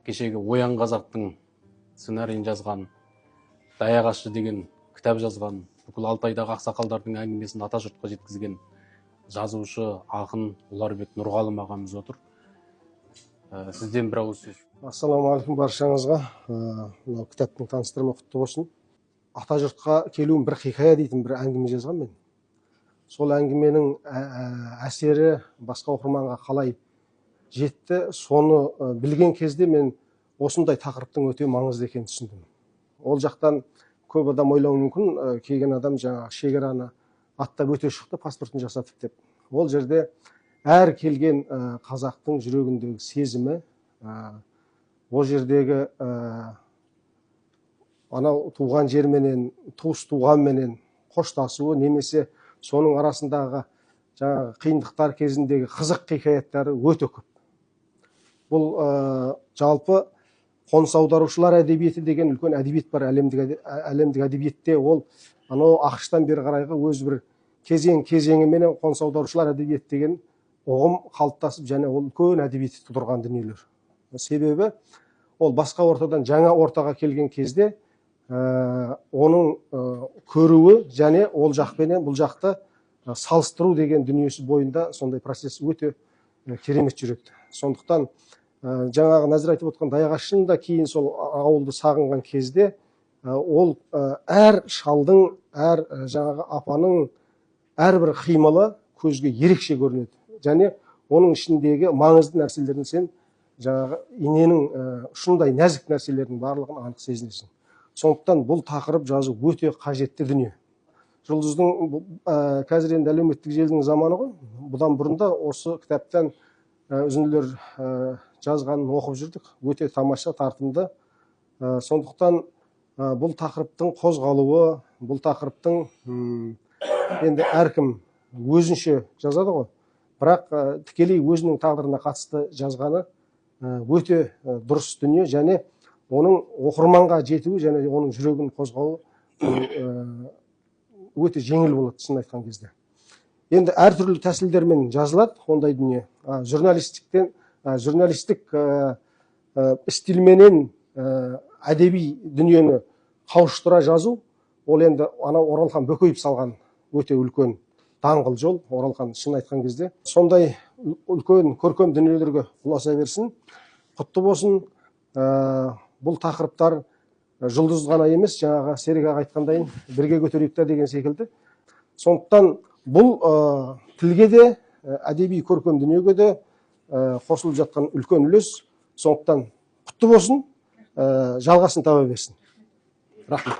кешегі Оян қазақтың сценарийін жазған, Даяқ ащы деген кітап жазған, бүкіл Алтайдағы ақсақалдардың әңгімесін атажұртқа жеткізген жазушы, ақын Ұларбек Нұрғалым ағамыз отыр. Сізден бір ауыз сөз. Ассалаумағалейкум баршаңызға. Мынау кітаптың таныстырма құтты болсын. Атажұртқа келуім бір хикая дейтін бір әңгіме жазған мен. Сол әңгіменің әсері басқа оқырманға қалай жетті, соны білген кезде мен осындай тақырыптың өте маңызды екенін түсіндім. Ол жақтан көп адам ойлауы мүмкін, келген адам жаңағы шекараны аттап өте шықты, паспортын жасатып деп. Ол жерде әр келген қазақтың жүрегіндегі сезімі, ол жердегі анау туған жерменен, туыс туғанменен қоштасуы, немесе соның арасындағы жаңағы қиындықтар кезіндегі қызық хикаяттары өте көп. Бұл жалпы қоныс аударушылар әдебиеті деген үлкен әдебиет бар әлемдік әдебиетте. Ол анау ақштан бері қарайғы өз бір кезеңіменен қоныс аударушылар әдебиет деген ұғым қалыптасып, және ол үлкен әдебиет тудырған дүниелер. Себебі ол басқа ортадан жаңа ортаға келген кезде оның көруі және ол жақпенен бұл жақты салыстыру деген дүниесі бойында сондай процесс өте керемет жүреді. Сондықтан жаңағы Нәзір айтып отқан Даяқ ащыны да кейін сол ауылды сағынған кезде ол әр шалдың, әр жаңағы апаның әрбір қимылы көзге ерекше көрінеді. Және оның ішіндегі маңызды нәрселерін сен жаңағы иненің ұшындай нәзік нәрселердің барлығын анық сезінесің. Сондықтан бұл тақырып жазу өте қажетті дүние. Жұлдыздың қазір енді әлеуметтік желінің заманы ғой. Бұдан бұрында осы кітаптан үзінділер жазғанын оқып жүрдік. Өте тамаша, тартымды. Сондықтан бұл тақырыптың қозғалуы, бұл тақырыптың енді әркім өзінше жазады ғой. Бірақ тікелей өзінің тағдырына қатысты жазғаны өте дұрыс дүние, және оның оқырманға жетуі және оның жүрегін қозғауы өте жеңіл болады, сын айтқан кезде. Енді әртүрлі тәсілдермен жазылады ондай дүние. Журналистік стильменен әдеби дүниені қауыштыра жазу, ол енді анау Оралхан Бөкеев салған өте үлкен даңғыл жол. Оралхан шын айтқан кезде сондай үлкен көркем дүниелерге ұласа берсін, құтты болсын. Бұл тақырыптар жұлдыз ғана емес, жаңағы Серік аға айтқандайын бірге көтерейік деген секілді. Сондықтан бұл тілге де, әдеби көркем дүниеге де қосылып жатқан үлкен үлес. Сондықтан құтты болсын, жалғасын таба берсін. Рахмет.